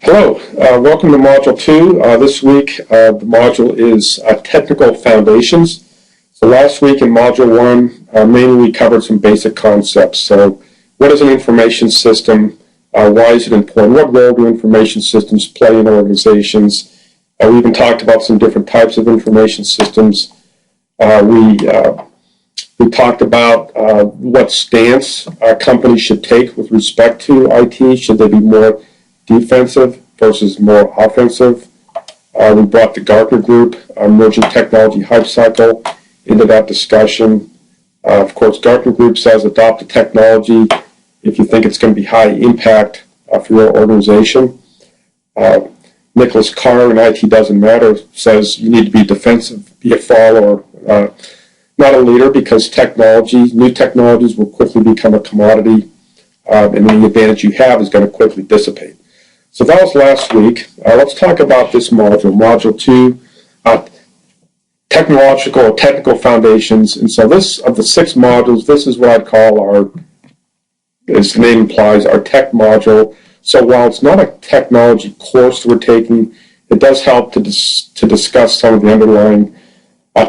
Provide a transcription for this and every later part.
Hello, welcome to Module 2. This week the module is Technical Foundations. So last week in Module 1, mainly we covered some basic concepts. So what is an information system? Why is it important? What role do information systems play in organizations? We even talked about some different types of information systems. We talked about what stance companies should take with respect to IT. Should they be more defensive versus more offensive? We brought the Gartner Group Emerging Technology Hype Cycle into that discussion. Of course, Gartner Group says adopt a technology if you think it's going to be high impact for your organization. Nicholas Carr in IT Doesn't Matter says you need to be defensive, be a follower, not a leader, because new technologies will quickly become a commodity, and any advantage you have is going to quickly dissipate. So that was last week. Let's talk about this module, Module 2, Technical Foundations. And so this, of the 6 modules, this is what I'd call our, as the name implies, our tech module. So while it's not a technology course we're taking, it does help to discuss some of the underlying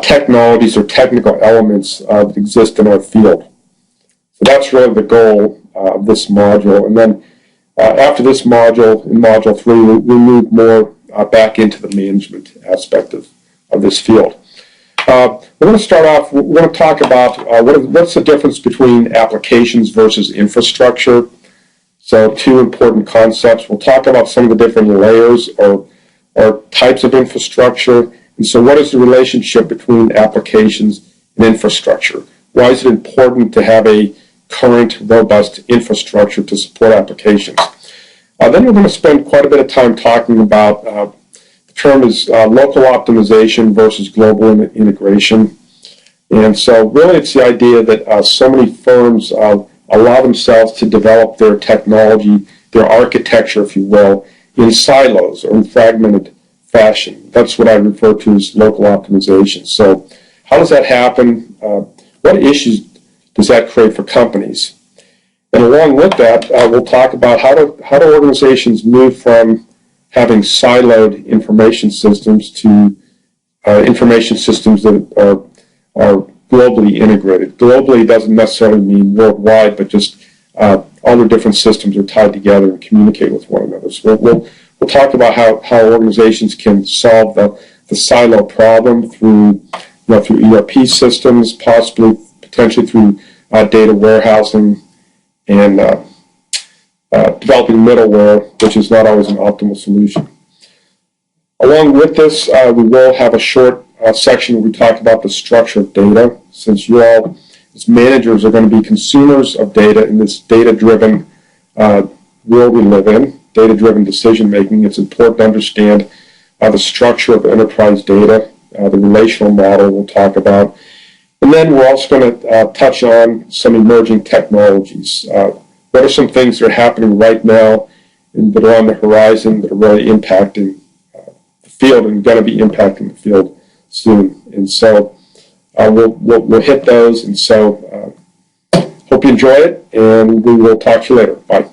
technologies or technical elements that exist in our field. So that's really the goal of this module. And then after this module, in Module 3, we move more back into the management aspect of this field. We're going to start off, we're going to talk about what's the difference between applications versus infrastructure. So 2 important concepts. We'll talk about some of the different layers or types of infrastructure. And so what is the relationship between applications and infrastructure? Why is it important to have a current, robust infrastructure to support applications? Then we're going to spend quite a bit of time talking about, the term is local optimization versus global integration. And so really it's the idea that so many firms allow themselves to develop their technology, their architecture, if you will, in silos or in fragmented fashion. That's what I refer to as local optimization. So how does that happen? What issues does that create for companies? And along with that, we'll talk about how do organizations move from having siloed information systems to information systems that are globally integrated. Globally doesn't necessarily mean worldwide, but just all the different systems are tied together and communicate with one another. So we'll talk about how organizations can solve the silo problem through ERP systems, potentially through data warehousing, and developing middleware, which is not always an optimal solution. Along with this, we will have a short section where we talk about the structure of data, since you all, as managers, are going to be consumers of data in this data-driven world we live in, data-driven decision-making. It's important to understand the structure of enterprise data, the relational model we'll talk about. And then we're also going to touch on some emerging technologies. What are some things that are happening right now and that are on the horizon that are really impacting the field and going to be impacting the field soon? And so we'll hit those. And so hope you enjoy it, and we will talk to you later. Bye.